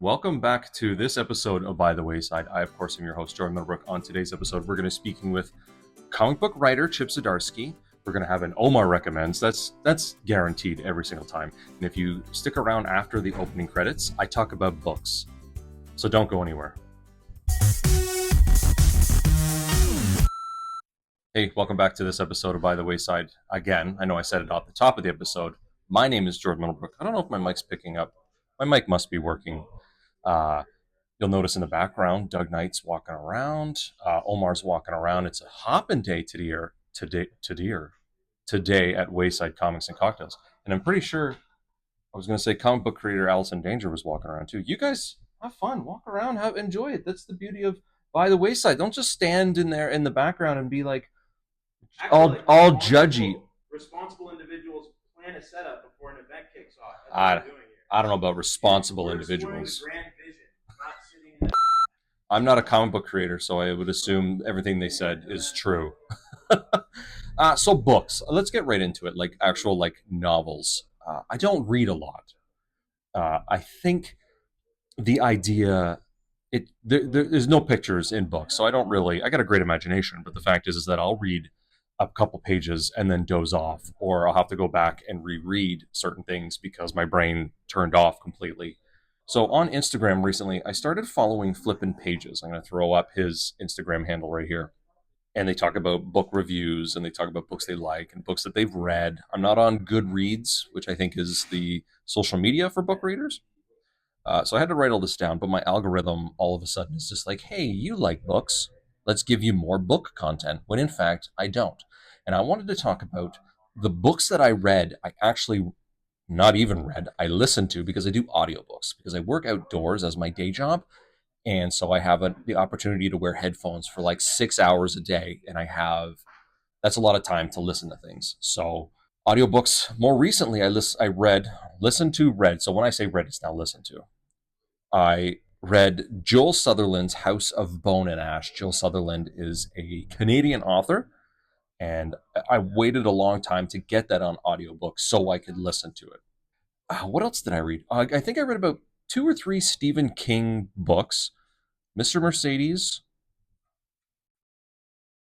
Welcome back to this episode of By the Wayside. I, of course, am your host, Jordan Middlebrook. On today's episode, we're going to be speaking with comic book writer Chip Zdarsky. We're going to have an Omar Recommends. That's guaranteed every single time. And if you stick around after the opening credits, I talk about books. So don't go anywhere. Hey, welcome back to this episode of By the Wayside. Again, I know I said it at the top of the episode. My name is Jordan Middlebrook. I don't know if my mic's picking up. My mic must be working. You'll notice in the background, Doug Knight's walking around. Omar's walking around. It's a hopping day today at Wayside Comics and Cocktails. And I'm pretty sure, I was going to say comic book creator Allison Danger was walking around too. You guys have fun, walk around, enjoy it. That's the beauty of By the Wayside. Don't just stand in there in the background and be like, all judgy. Responsible individuals plan a setup before an event kicks off. That's what we're doing here. I don't know about responsible individuals. The grand vision, not sitting in the... I'm not a comic book creator, so I would assume everything they said is true. So books. Let's get right into it. Like actual novels. I don't read a lot. I think the idea there's no pictures in books, so I don't really. I got a great imagination, but the fact is that I'll read a couple pages and then doze off, or I'll have to go back and reread certain things because my brain turned off completely. So on Instagram recently, I started following Flippin' Pages. I'm going to throw up his Instagram handle right here. And they talk about book reviews, and they talk about books they like and books that they've read. I'm not on Goodreads, which I think is the social media for book readers. So I had to write all this down, but my algorithm all of a sudden is just like, hey, you like books. Let's give you more book content, when in fact, I don't. And I wanted to talk about the books that I read. I actually not even read, I listened to, because I do audiobooks, because I work outdoors as my day job. And so I have the opportunity to wear headphones for like 6 hours a day. And that's a lot of time to listen to things. So audiobooks, more recently, I listened to. So when I say read, it's now listened to. I read Joel Sutherland's House of Bone and Ash. Joel Sutherland is a Canadian author, and I waited a long time to get that on audiobook so I could listen to it. What else did I read? I think I read about 2 or 3 Stephen King books. Mr. Mercedes.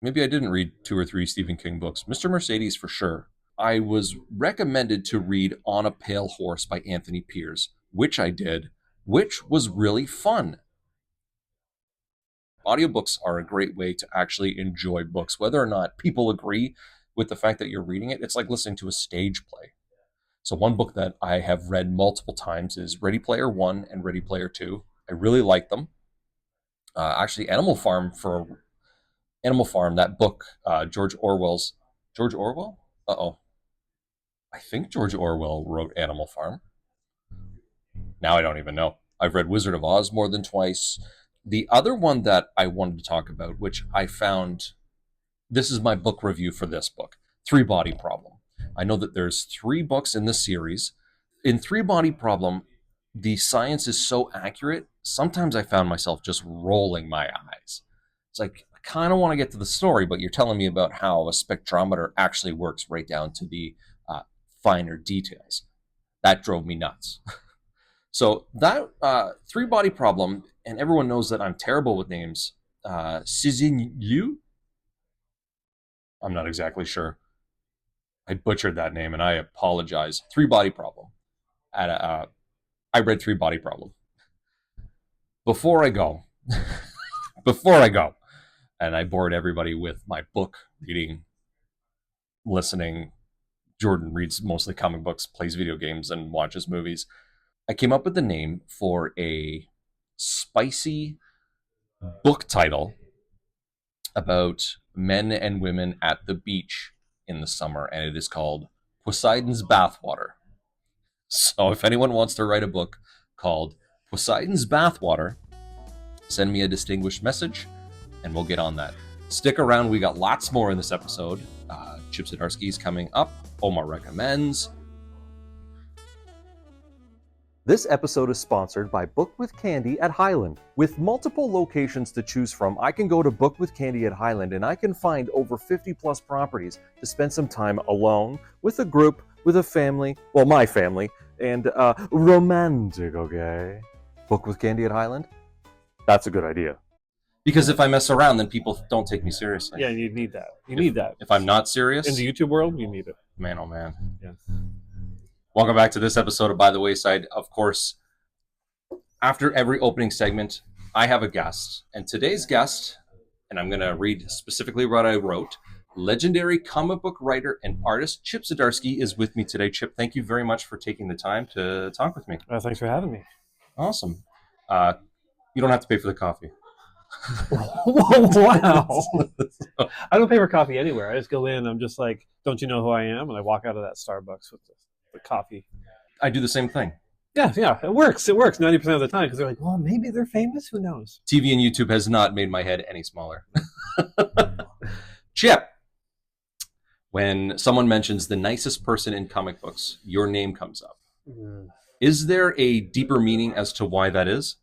Maybe I didn't read 2 or 3 Stephen King books. Mr. Mercedes for sure. I was recommended to read On a Pale Horse by Anthony Pierce, which I did, which was really fun. Audiobooks are a great way to actually enjoy books, whether or not people agree with the fact that you're reading it. It's like listening to a stage play. So one book that I have read multiple times is Ready Player One and Ready Player Two. I really like them. Actually, Animal Farm, that book, George Orwell? I think George Orwell wrote Animal Farm. Now I don't even know. I've read Wizard of Oz more than twice. The other one that I wanted to talk about, which I found, this is my book review for this book, Three Body Problem. I know that there's 3 books in this series. In Three Body Problem, the science is so accurate, sometimes I found myself just rolling my eyes. It's like, I kind of want to get to the story, but you're telling me about how a spectrometer actually works right down to the finer details. That drove me nuts. So that Three Body Problem, and everyone knows that I'm terrible with names. Cixin Liu? I'm not exactly sure. I butchered that name, and I apologize. Three Body Problem. I read Three Body Problem. Before I go, and I bored everybody with my book reading, listening. Jordan reads mostly comic books, plays video games, and watches movies. I came up with the name for a spicy book title about men and women at the beach in the summer, and it is called Poseidon's Bathwater. So if anyone wants to write a book called Poseidon's Bathwater, send me a distinguished message, and we'll get on that. Stick around. We got lots more in this episode. Chip Zdarsky is coming up. Omar Recommends. This episode is sponsored by Book with Candy at Highland. With multiple locations to choose from, I can go to Book with Candy at Highland and I can find over 50 plus properties to spend some time alone, with a group, with a family, well, my family, and romantic, okay? book with Candy at Highland? That's a good idea. Because if I mess around, then people don't take me seriously. Yeah, you need that. You need that. If I'm not serious, in the YouTube world, you need it. Man, oh man. Yeah. Welcome back to this episode of By the Wayside. Of course, after every opening segment, I have a guest. And today's guest, and I'm going to read specifically what I wrote, legendary comic book writer and artist Chip Zdarsky is with me today. Chip, thank you very much for taking the time to talk with me. Thanks for having me. Awesome. You don't have to pay for the coffee. Wow. I don't pay for coffee anywhere. I just go in. I'm just like, don't you know who I am? And I walk out of that Starbucks with the coffee. I do the same thing. Yeah. It works 90% of the time because they're like, well, maybe they're famous. Who knows? TV and YouTube has not made my head any smaller. Chip, when someone mentions the nicest person in comic books, your name comes up. Is there a deeper meaning as to why that is?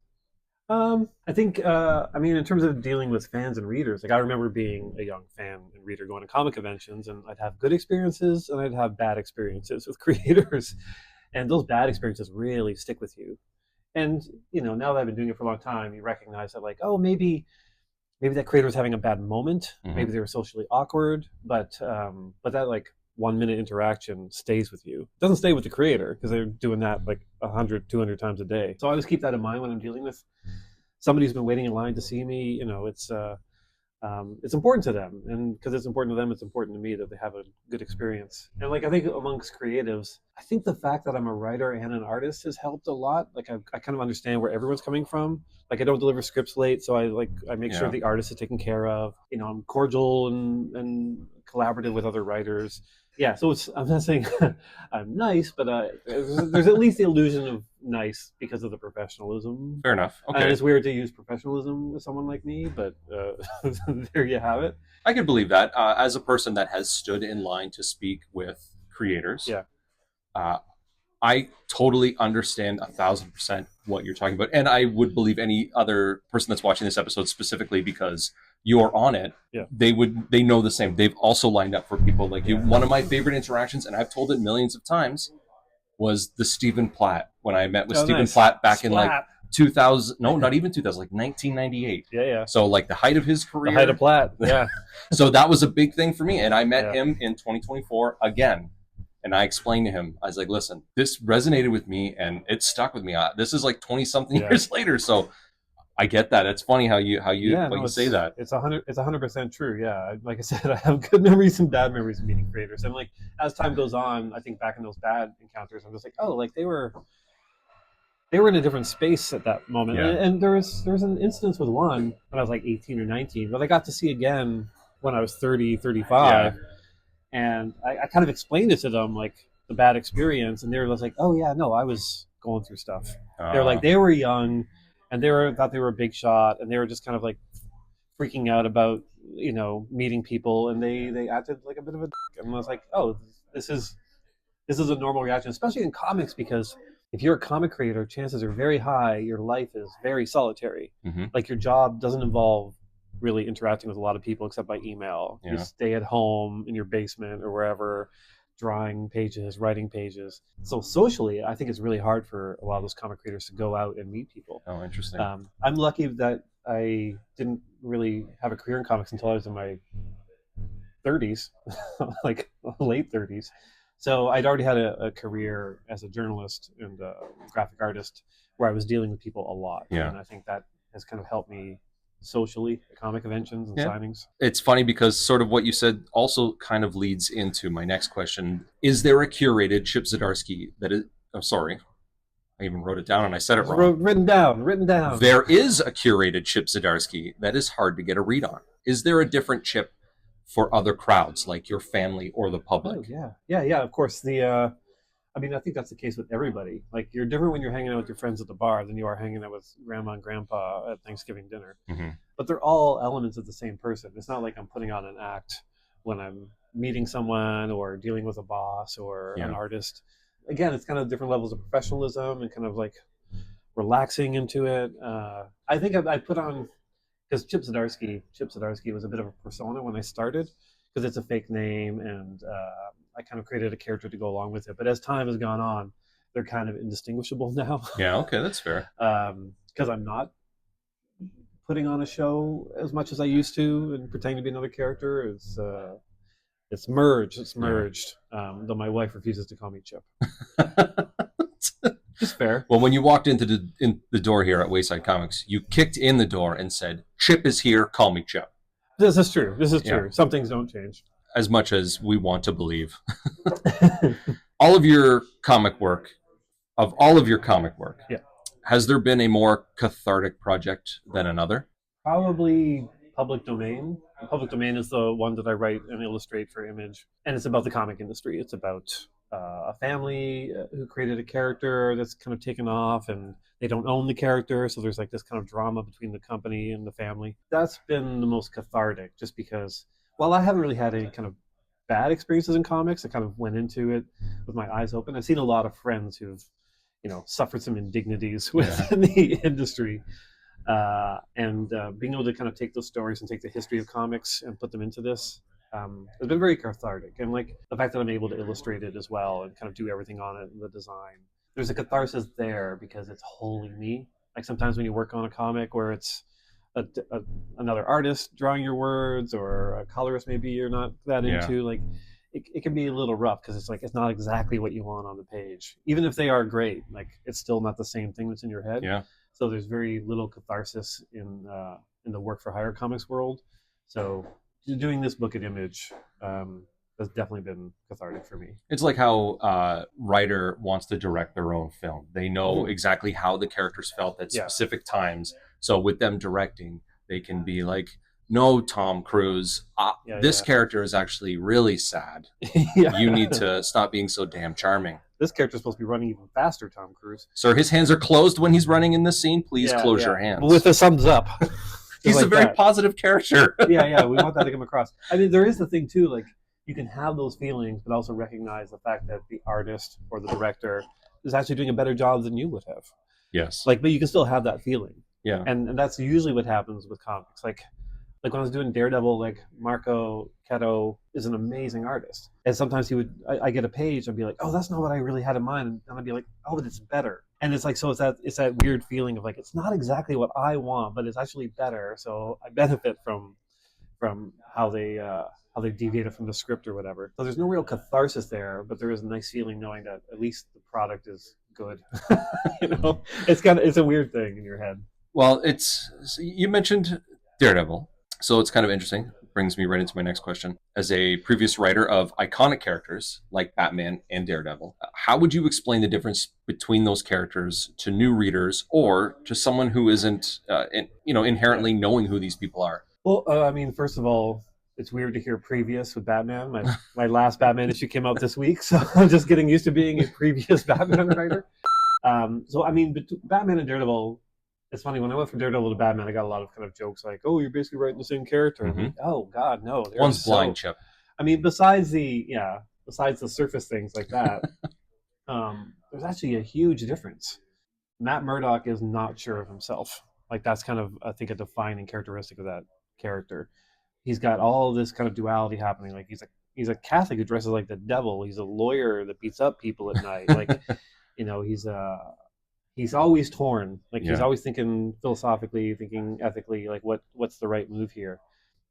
I think, in terms of dealing with fans and readers, like I remember being a young fan and reader going to comic conventions, and I'd have good experiences and I'd have bad experiences with creators, and those bad experiences really stick with you. And, now that I've been doing it for a long time, you recognize that like, oh, maybe that creator was having a bad moment. Mm-hmm. Maybe they were socially awkward, but that like 1 minute interaction stays with you. It doesn't stay with the creator because they're doing that like 100, 200 times a day. So I always keep that in mind when I'm dealing with somebody who's been waiting in line to see me. It's important to them, and because it's important to them, it's important to me that they have a good experience. And like I think amongst creatives, I think the fact that I'm a writer and an artist has helped a lot. Like I kind of understand where everyone's coming from. Like I don't deliver scripts late, so I make sure the artist is taken care of. I'm cordial and collaborative with other writers. Yeah, so I'm not saying I'm nice, but there's at least the illusion of nice because of the professionalism. Fair enough. Okay. And it's weird to use professionalism with someone like me, but there you have it. I can believe that. As a person that has stood in line to speak with creators, I totally understand 1,000% what you're talking about. And I would believe any other person that's watching this episode specifically because you're on it, they know the same. They've also lined up for people like you. One of my favorite interactions, and I've told it millions of times, was the Stephen Platt. When I met with Stephen Platt back in like 2000, no, not even 2000, like 1998. Yeah. So like the height of his career. The height of Platt, yeah. So that was a big thing for me. And I met him in 2024 again. And I explained to him, I was like, listen, this resonated with me and it stuck with me. This is like 20 something years later. So I get that. It's funny how you say that. It's 100% true. Yeah. Like I said, I have good memories and bad memories of meeting creators. And like, as time goes on, I think back in those bad encounters, I'm just like, oh, like they were in a different space at that moment. Yeah. And there was an instance with one when I was like 18 or 19, but I got to see again when I was 30, 35. Yeah. And I kind of explained it to them, like the bad experience. And they were just like, oh yeah, no, I was going through stuff. They're like, they were young and thought they were a big shot. And they were just kind of like freaking out about, meeting people. And they acted like a bit of a dick. And I was like, oh, this is a normal reaction, especially in comics, because if you're a comic creator, chances are very high your life is very solitary. Mm-hmm. Like your job doesn't involve really interacting with a lot of people except by email. You stay at home in your basement or wherever, drawing pages, writing pages. So socially, I think it's really hard for a lot of those comic creators to go out and meet people. Oh, interesting. I'm lucky that I didn't really have a career in comics until I was in my 30s, like late 30s. So I'd already had a career as a journalist and a graphic artist where I was dealing with people a lot. Yeah. And I think that has kind of helped me socially at comic conventions and signings. It's funny because sort of what you said also kind of leads into my next question. Is there a curated Chip Zdarsky that is, I'm sorry, I even wrote it down and I said it wrong. Written down. There is a curated Chip Zdarsky that is hard to get a read on. Is there a different Chip for other crowds like your family or the public? Oh, yeah, of course. I think that's the case with everybody. Like you're different when you're hanging out with your friends at the bar than you are hanging out with grandma and grandpa at Thanksgiving dinner. Mm-hmm. But they're all elements of the same person. It's not like I'm putting on an act when I'm meeting someone or dealing with a boss or an artist. Again, it's kind of different levels of professionalism and kind of like relaxing into it. I think I put on, because Chip Zdarsky was a bit of a persona when I started because it's a fake name and I kind of created a character to go along with it. But as time has gone on, they're kind of indistinguishable now. Yeah, okay, that's fair. Because I'm not putting on a show as much as I used to and pretending to be another character. It's merged. It's merged. Though my wife refuses to call me Chip. Just fair. Well, when you walked into the door here at Wayside Comics, you kicked in the door and said, "Chip is here. Call me Chip." This is true. This is Yeah. true. Some things don't change. As much as we want to believe. All of your comic work, Yeah. has there been a more cathartic project than another? Probably Public Domain. Public Domain is the one that I write and illustrate for Image, and it's about the comic industry. It's about a family who created a character that's kind of taken off, and they don't own the character, so there's like this kind of drama between the company and the family. That's been the most cathartic, just because while I haven't really had any kind of bad experiences in comics, I kind of went into it with my eyes open. I've seen a lot of friends who've, suffered some indignities within the industry. And being able to kind of take those stories and take the history of comics and put them into this has been very cathartic. And like the fact that I'm able to illustrate it as well and kind of do everything on it and the design, there's a catharsis there because it's wholly me. Like sometimes when you work on a comic where it's another artist drawing your words, or a colorist maybe you're not that into, like it can be a little rough because it's like it's not exactly what you want on the page. Even if they are great, like it's still not the same thing that's in your head. Yeah. So there's very little catharsis in the work for hire comics world. So doing this book at Image has definitely been cathartic for me. It's like how a writer wants to direct their own film. They know exactly how the characters felt at specific times. So with them directing, they can be like, "No, Tom Cruise, this character is actually really sad. You need to stop being so damn charming. This character's supposed to be running even faster, Tom Cruise. Sir, his hands are closed when he's running in this scene. Please close your hands." With a thumbs up. He's like a very positive character. We want that to come across. I mean, there is the thing too, like you can have those feelings, but also recognize the fact that the artist or the director is actually doing a better job than you would have. Yes. Like, but you can still have that feeling. Yeah. And that's usually what happens with comics. Like when I was doing Daredevil, like Marco Ketto is an amazing artist. And sometimes I get a page and be like, "Oh, that's not what I really had in mind." And I'd be like, "Oh, but it's better." And it's like, so it's that weird feeling of like, it's not exactly what I want, but it's actually better. So I benefit from how they deviated from the script or whatever. So there's no real catharsis there, but there is a nice feeling knowing that at least the product is good. It's a weird thing in your head. Well, you mentioned Daredevil, so it's kind of interesting. Brings me right into my next question. As a previous writer of iconic characters like Batman and Daredevil, how would you explain the difference between those characters to new readers or to someone who isn't, inherently knowing who these people are? Well, I mean, first of all, it's weird to hear previous with Batman. My last Batman issue came out this week, so I'm just getting used to being a previous Batman writer. So, I mean, Batman and Daredevil, it's funny, when I went from Daredevil to Batman, I got a lot of kind of jokes like, "Oh, you're basically writing the same character." Mm-hmm. Like, oh, God, no. One's blind, Chip. I mean, besides the surface things like that, there's actually a huge difference. Matt Murdock is not sure of himself. Like, that's kind of, I think, a defining characteristic of that character. He's got all this kind of duality happening. Like, he's a Catholic who dresses like the devil. He's a lawyer that beats up people at night. Like, he's always torn. Like he's always thinking philosophically, thinking ethically, like what's the right move here.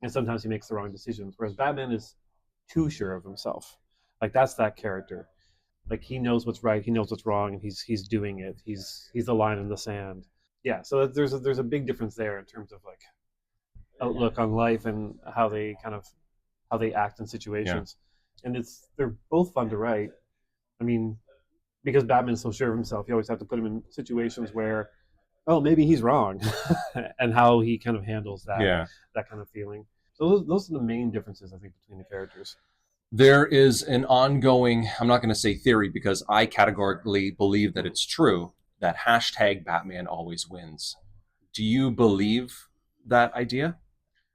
And sometimes he makes the wrong decisions. Whereas Batman is too sure of himself. Like that's that character. Like he knows what's right, he knows what's wrong, and he's doing it. He's the line in the sand. Yeah, so there's a big difference there in terms of like outlook on life and how they act in situations. And they're both fun to write. I mean, because Batman's so sure of himself, you always have to put him in situations where, oh, maybe he's wrong, and how he kind of handles that kind of feeling. So those are the main differences, I think, between the characters. There is an ongoing, I'm not going to say theory because I categorically believe that it's true, that hashtag Batman always wins. Do you believe that idea?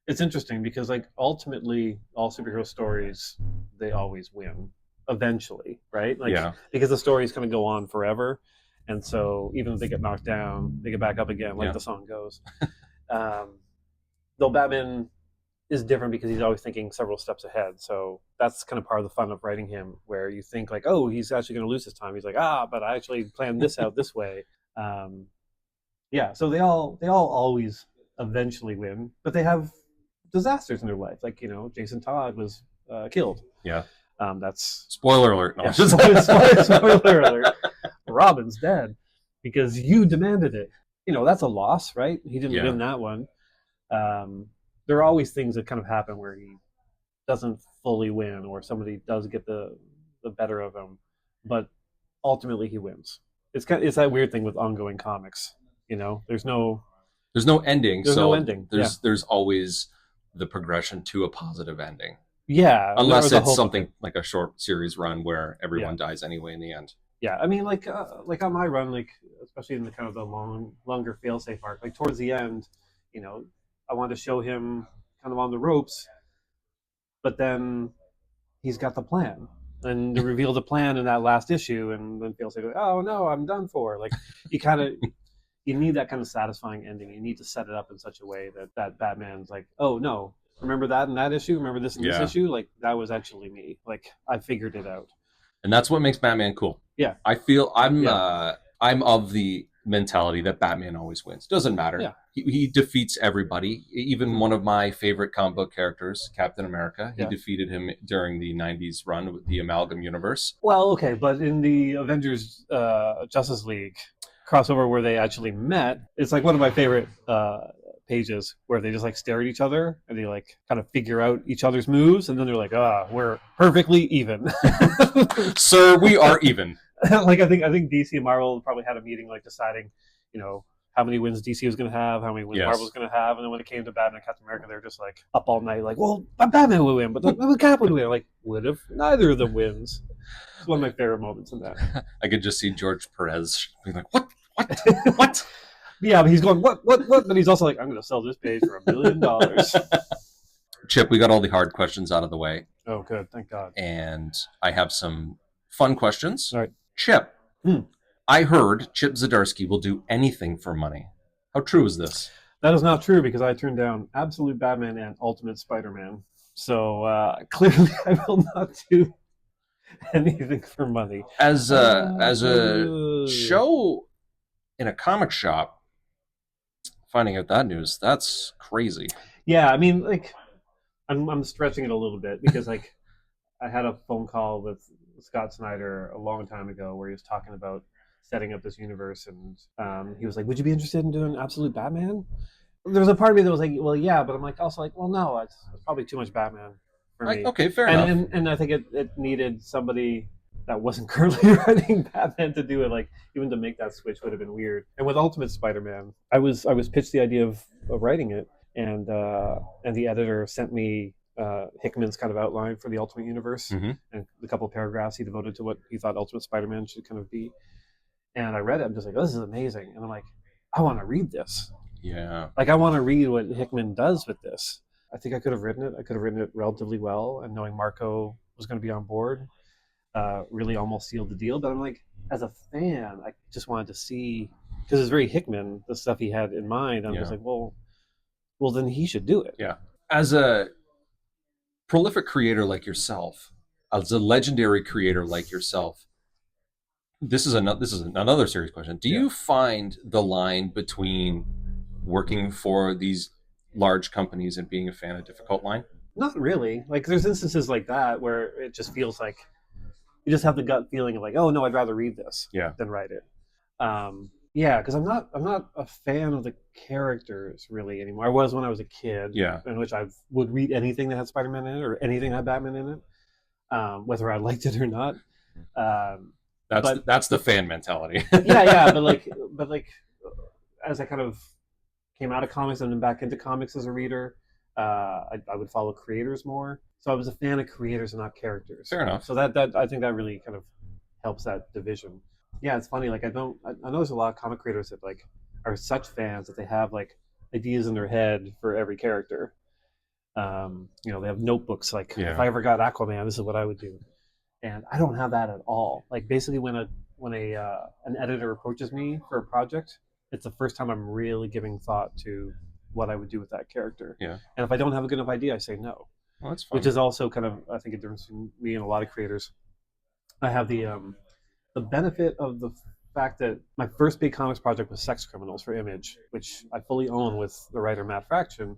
It's interesting because like ultimately all superhero stories, they always win. Eventually, right? Like, because the stories kind of go on forever, and so even if they get knocked down, they get back up again, like the song goes. Though Batman is different because he's always thinking several steps ahead. So that's kind of part of the fun of writing him, where you think like, oh, he's actually going to lose this time. He's like, but I actually planned this out this way. Um, yeah, so they all always eventually win, but they have disasters in their life. Like Jason Todd was killed. Yeah. That's Spoiler alert. No, yeah, spoiler alert. Robin's dead because you demanded it. That's a loss, right? He didn't win that one. There are always things that kind of happen where he doesn't fully win, or somebody does get the better of him, but ultimately he wins. It's that weird thing with ongoing comics. There's no ending. There's no ending. There's always the progression to a positive ending. Yeah, unless it's something like a short series run where everyone dies anyway in the end. Yeah, I mean, like on my run, like especially in the kind of the longer failsafe arc, like towards the end, I wanted to show him kind of on the ropes, but then he's got the plan, and to reveal the plan in that last issue, and then failsafe, like, oh no, I'm done for. Like you need that kind of satisfying ending. You need to set it up in such a way that Batman's like, oh no, remember that in that issue? Remember this in this issue? Like that was actually me. Like I figured it out. And that's what makes Batman cool. Yeah. I feel I'm of the mentality that Batman always wins. Doesn't matter. Yeah. He defeats everybody. Even one of my favorite comic book characters, Captain America, he defeated him during the 90s run with the Amalgam Universe. Well, okay, but in the Avengers Justice League crossover where they actually met, it's like one of my favorite pages where they just like stare at each other and they like kind of figure out each other's moves, and then they're like, we're perfectly even. Sir, we are even. Like I think DC and Marvel probably had a meeting like deciding, how many wins DC was going to have, how many wins Marvel was going to have, and then when it came to Batman and Captain America, they're just like up all night, like, well, Batman would win, but Cap would win. Like, what if neither of them wins? It's one of my favorite moments in that. I could just see George Perez being like, what? Yeah, but he's going, what? But he's also like, I'm going to sell this page for $1 million. Chip, we got all the hard questions out of the way. Oh, good. Thank God. And I have some fun questions. All right. Chip, I heard Chip Zdarsky will do anything for money. How true is this? That is not true because I turned down Absolute Batman and Ultimate Spider-Man. So clearly I will not do anything for money. As a show in a comic shop, finding out that news, that's crazy. Yeah, I mean, like, I'm stretching it a little bit because, like, I had a phone call with Scott Snyder a long time ago where he was talking about setting up this universe, and he was like, would you be interested in doing Absolute Batman? There's a part of me that was like, well, yeah, but I'm like, also like, well, no, it's probably too much Batman for me. Okay, fair enough. And I think it needed somebody that wasn't currently writing Batman to do it. Like, even to make that switch would have been weird. And with Ultimate Spider-Man, I was pitched the idea of writing it, and the editor sent me Hickman's kind of outline for the Ultimate Universe, and a couple of paragraphs he devoted to what he thought Ultimate Spider-Man should kind of be. And I read it. I'm just like, oh, this is amazing. And I'm like, I want to read this. Yeah. Like, I want to read what Hickman does with this. I think I could have written it. I could have written it relatively well. And knowing Marco was going to be on board, really almost sealed the deal. But I'm like, as a fan, I just wanted to see, because it's very Hickman, the stuff he had in mind. I'm just like, well, then he should do it. Yeah. As a prolific creator like yourself, as a legendary creator like yourself, this is another serious question. Do you find the line between working for these large companies and being a fan a difficult line? Not really. Like, there's instances like that where it just feels like you just have the gut feeling of like, oh no, I'd rather read this than write it. Because I'm not a fan of the characters really anymore. I was when I was a kid, in which I would read anything that had Spider-Man in it or anything that had Batman in it, whether I liked it or not. That's the fan mentality. but like as I kind of came out of comics and then back into comics as a reader, I would follow creators more. So I was a fan of creators and not characters. Fair enough. So that I think that really kind of helps that division. Yeah, it's funny. Like I know there's a lot of comic creators that like are such fans that they have like ideas in their head for every character. They have notebooks like if I ever got Aquaman, this is what I would do. And I don't have that at all. Like basically when an editor approaches me for a project, it's the first time I'm really giving thought to what I would do with that character. Yeah. And if I don't have a good enough idea, I say no. Well, that's fun. Which is also kind of, I think, a difference between me and a lot of creators. I have the benefit of the fact that my first big comics project was Sex Criminals for Image, which I fully own with the writer Matt Fraction,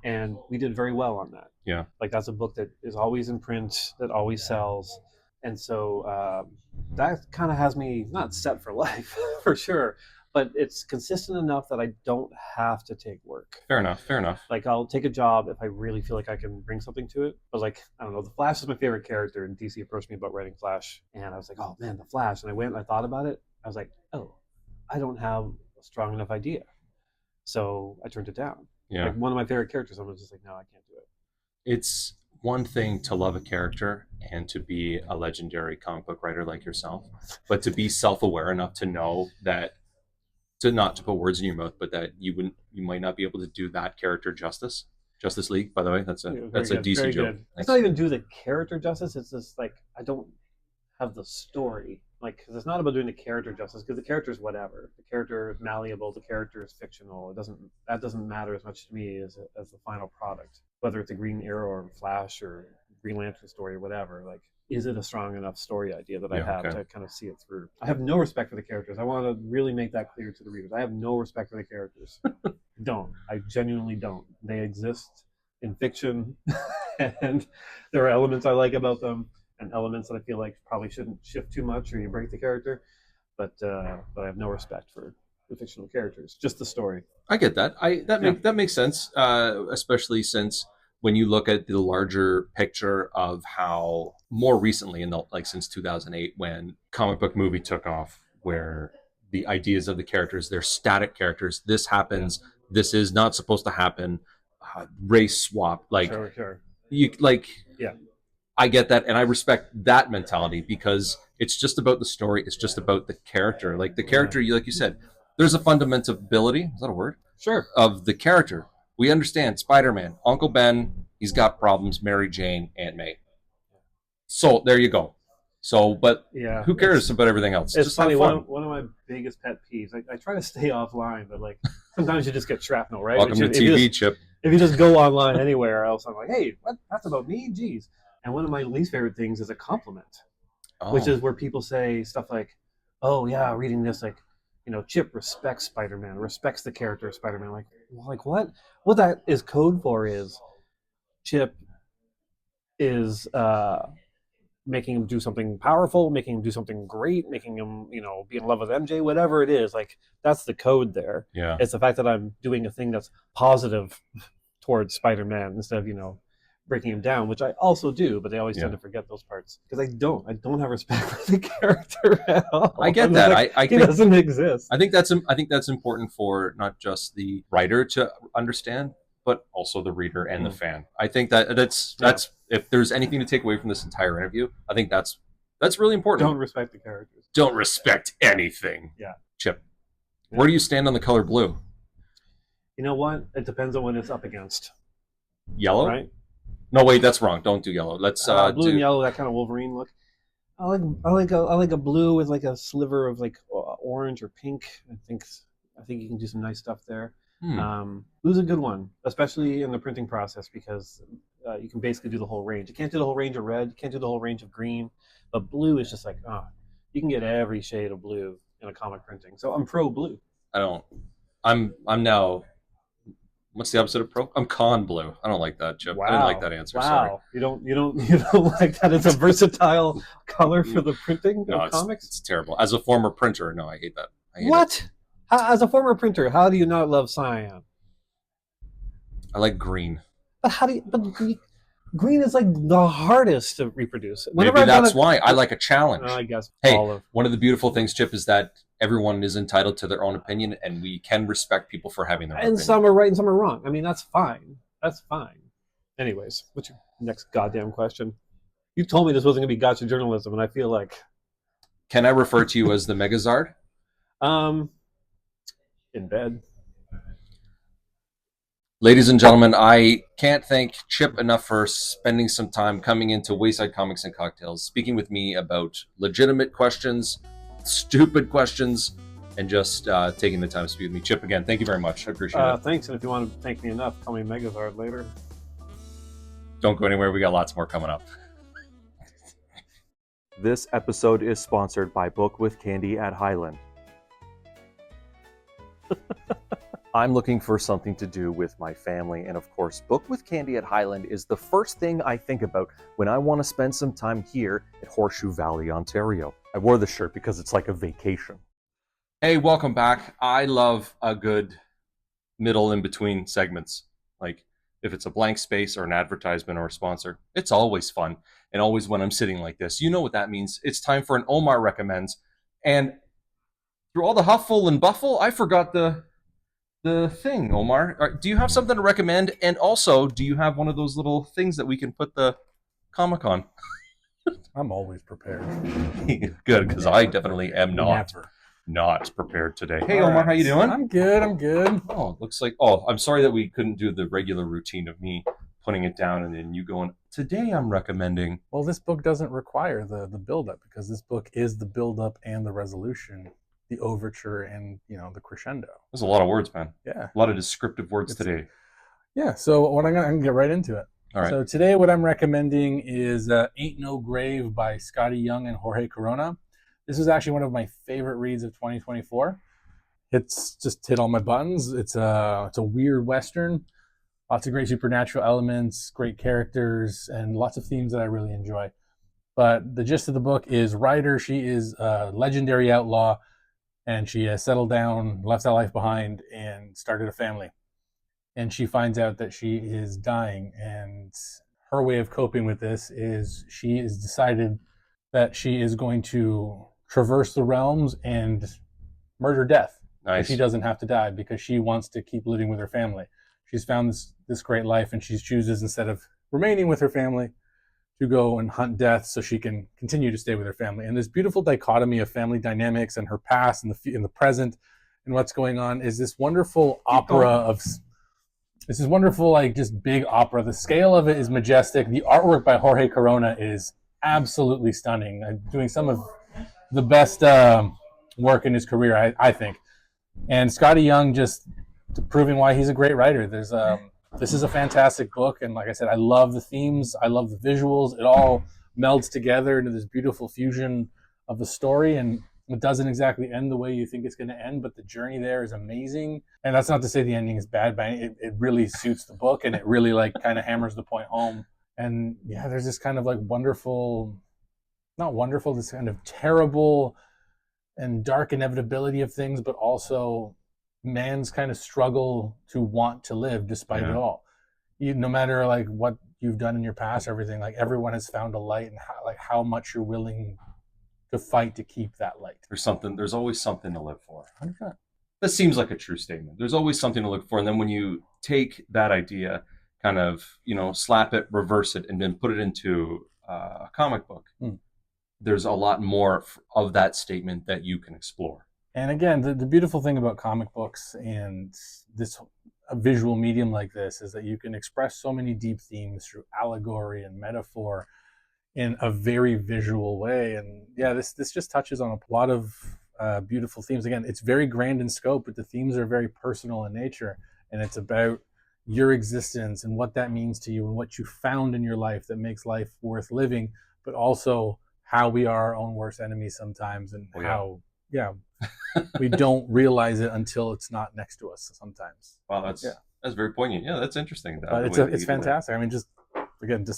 and we did very well on that. Yeah. Like that's a book that is always in print, that always sells, and so that kind of has me not set for life for sure, but it's consistent enough that I don't have to take work. Fair enough. Fair enough. Like I'll take a job if I really feel like I can bring something to it. But like, I don't know, the Flash is my favorite character, and DC approached me about writing Flash, and I was like, oh man, the Flash. And I went and I thought about it. I was like, oh, I don't have a strong enough idea. So I turned it down. Yeah. Like one of my favorite characters, I was just like, no, I can't do it. It's one thing to love a character and to be a legendary comic book writer like yourself, but to be self-aware enough to know that, to not to put words in your mouth, but that you might not be able to do that character justice. Justice League, by the way, that's a DC joke. It's not even do the character justice. It's just like I don't have the story. Like, because it's not about doing the character justice. Because the character is whatever. The character is malleable. The character is fictional. That doesn't matter as much to me as the final product. Whether it's a Green Arrow or Flash or Green Lantern story or whatever. Like, is it a strong enough story idea that I have to kind of see it through? I have no respect for the characters. I want to really make that clear to the readers. I have no respect for the characters. I genuinely don't. They exist in fiction, and there are elements I like about them, and elements that I feel like probably shouldn't shift too much or you break the character. But I have no respect for the fictional characters. Just the story. I get that. That makes sense, especially since when you look at the larger picture of how more recently, since 2008, when comic book movie took off, where the ideas of the characters, they're static characters. This happens. Yeah. This is not supposed to happen. Race swap. Sure. You like. Yeah. I get that, and I respect that mentality because it's just about the story. It's just about the character. Like the character, like you said, there's a fundamentability. Is that a word? Sure. Of the character. We understand Spider-Man, Uncle Ben, he's got problems. Mary Jane, Aunt May. So there you go. So, but who cares about everything else? It's just funny. One of my biggest pet peeves. I try to stay offline, but like sometimes you just get shrapnel, right? Welcome to TV, Chip. If you just go online anywhere else, I'm like, hey, what? That's about me? Jeez. And one of my least favorite things is a compliment, which is where people say stuff like, oh, yeah, reading this, like, Chip respects Spider-Man, respects the character of Spider-Man. Like what? What that is code for is Chip is making him do something powerful, making him do something great, making him, be in love with MJ, whatever it is. Like, that's the code there. Yeah. It's the fact that I'm doing a thing that's positive towards Spider-Man instead of, breaking him down, which I also do, but they always tend to forget those parts because I don't have respect for the character at all. I get that. Like, I he doesn't exist. I think that's important for not just the writer to understand, but also the reader and the fan. I think that's if there's anything to take away from this entire interview, I think that's really important. Don't respect the characters. Don't respect anything. Yeah. Chip, where do you stand on the color blue? You know what? It depends on what it's up against. Yellow? Right? No, wait, that's wrong. Don't do yellow. Let's blue and yellow, that kind of Wolverine look. I like a blue with like a sliver of like orange or pink. I think you can do some nice stuff there. Blue's a good one, especially in the printing process because you can basically do the whole range. You can't do the whole range of red. You can't do the whole range of green. But blue is just like, you can get every shade of blue in a comic printing. So I'm pro blue. I'm now. What's the opposite of pro? I'm con blue. I don't like that, Chip. Wow. I didn't like that answer. Wow. Sorry. You don't like that as a versatile color for the printing of comics? It's terrible. As a former printer, no, I hate that. What? As a former printer, how do you not love cyan? I like green. But green is like the hardest to reproduce. Maybe that's why I like a challenge. I guess. Hey, one of the beautiful things, Chip, is that everyone is entitled to their own opinion, and we can respect people for having their own opinion. And some are right and some are wrong. I mean, that's fine. That's fine. Anyways, what's your next goddamn question? You told me this wasn't going to be gotcha journalism, and I feel like... Can I refer to you as the Megazard? In bed. Ladies and gentlemen, I can't thank Chip enough for spending some time coming into Wayside Comics and Cocktails, speaking with me about legitimate questions, stupid questions, and just taking the time to speak with me. Chip, again, thank you very much. I appreciate it. Thanks, and if you want to thank me enough, call me Megazord later. Don't go anywhere. We got lots more coming up. This episode is sponsored by Book with Candy at Highland. I'm looking for something to do with my family, and of course, Book with Candy at Highland is the first thing I think about when I want to spend some time here at Horseshoe Valley, Ontario. I wore the shirt because it's like a vacation. Hey, welcome back. I love a good middle in between segments. Like if it's a blank space or an advertisement or a sponsor, it's always fun. And always when I'm sitting like this, you know what that means. It's time for an Omar Recommends. And through all the huffle and buffle, I forgot the thing, Omar. Do you have something to recommend? And also, do you have one of those little things that we can put the comic on? I'm always prepared. Good, because I definitely am not prepared today. Hey, All Omar, right. how you doing? I'm good. Oh, it looks like. Oh, I'm sorry that we couldn't do the regular routine of me putting it down and then you going. Today, I'm recommending. Well, this book doesn't require the build-up because this book is the build-up and the resolution, the overture, and the crescendo. There's a lot of words, man. Yeah. A lot of descriptive words today. Yeah. So what I'm gonna get right into it. All right. So today, what I'm recommending is "Ain't No Grave" by Scotty Young and Jorge Corona. This is actually one of my favorite reads of 2024. It's just hit all my buttons. It's a weird Western. Lots of great supernatural elements, great characters, and lots of themes that I really enjoy. But the gist of the book is Ryder, she is a legendary outlaw, and she has settled down, left that life behind, and started a family. And she finds out that she is dying, and her way of coping with this is she has decided that she is going to traverse the realms and murder death. Nice. She doesn't have to die because she wants to keep living with her family. She's found this great life, and she chooses, instead of remaining with her family, to go and hunt death so she can continue to stay with her family. And this beautiful dichotomy of family dynamics and her past and the present and what's going on is this wonderful like just big opera. The scale of it is majestic. The artwork by Jorge Corona is absolutely stunning. Doing some of the best work in his career, I think. And Scotty Young just proving why he's a great writer. This is a fantastic book, and like I said, I love the themes, I love the visuals. It all melds together into this beautiful fusion of the story, and it doesn't exactly end the way you think it's going to end, but the journey there is amazing. And that's not to say the ending is bad, but it really suits the book, and it really like kind of hammers the point home. And yeah, there's this kind of like this kind of terrible and dark inevitability of things, but also man's kind of struggle to want to live despite it all. No matter like what you've done in your past, everything, like everyone has found a light, and how much you're willing to fight to keep that light. There's always something to live for. 100%. That seems like a true statement. There's always something to look for. And then when you take that idea, kind of, slap it, reverse it, and then put it into a comic book, there's a lot more of that statement that you can explore. And again, the beautiful thing about comic books and a visual medium like this is that you can express so many deep themes through allegory and metaphor in a very visual way. And yeah, this just touches on a lot of beautiful themes. Again, it's very grand in scope, but the themes are very personal in nature, and it's about your existence and what that means to you and what you found in your life that makes life worth living, but also how we are our own worst enemies sometimes, and how we don't realize it until it's not next to us sometimes. Wow, that's very poignant. Yeah, that's interesting. But it's fantastic. I mean, just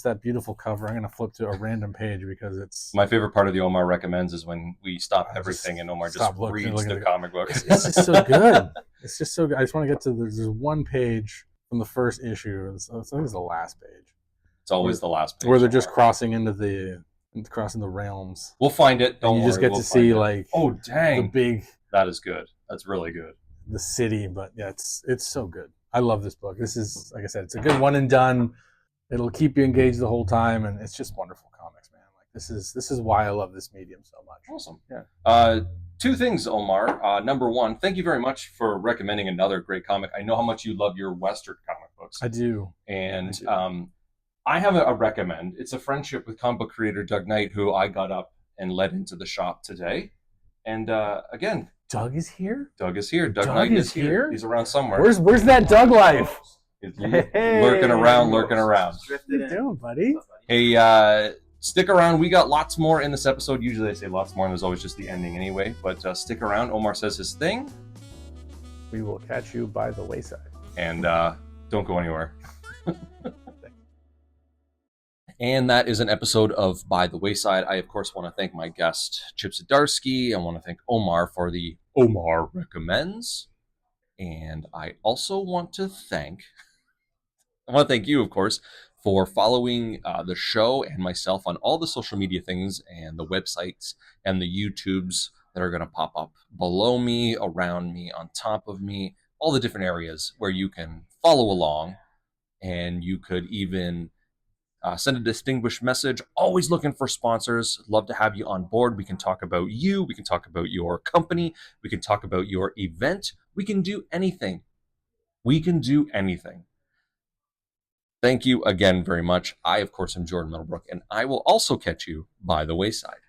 that beautiful cover. I'm going to flip to a random page because it's... My favorite part of the Omar Recommends is when we stop everything and Omar just reads the comic book. It's just so good. It's just so good. I just want to get to there's one page from the first issue. I think it's the last page. It's always the last page. Where they're just crossing the realms. We'll find it. Don't worry. You just get to see like... Oh, dang. The big... That is good. That's really good. The city, but yeah, it's so good. I love this book. This is, like I said, it's a good one and done. It'll keep you engaged the whole time, and it's just wonderful comics, man. Like this is why I love this medium so much. Awesome. Yeah. Two things, Omar. Number one, thank you very much for recommending another great comic. I know how much you love your Western comic books. I do. And I have a recommend. It's a friendship with comic book creator Doug Knight, who I got up and led into the shop today. And again, Doug is here. Doug is here. Doug Doug Knight is is here. here? He's around somewhere. Where's that Doug life? He's Hey. lurking around. What are Drifted you in. doing, buddy? Hey, stick around. We got lots more in this episode. Usually I say lots more, and there's always just the ending anyway. But stick around. Omar says his thing, We will catch you by the wayside. and don't go anywhere. And that is an episode of By the Wayside. I, of course, want to thank my guest, Chip Zdarsky. I want to thank Omar for the Omar Recommends. And I also want to thank you, of course, for following the show and myself on all the social media things and the websites and the YouTubes that are going to pop up below me, around me, on top of me, all the different areas where you can follow along. And you could even send a distinguished message. Always looking for sponsors. Love to have you on board. We can talk about you. We can talk about your company. We can talk about your event. We can do anything. We can do anything. Thank you again very much. I, of course, am Jordan Middlebrook, and I will also catch you by the wayside.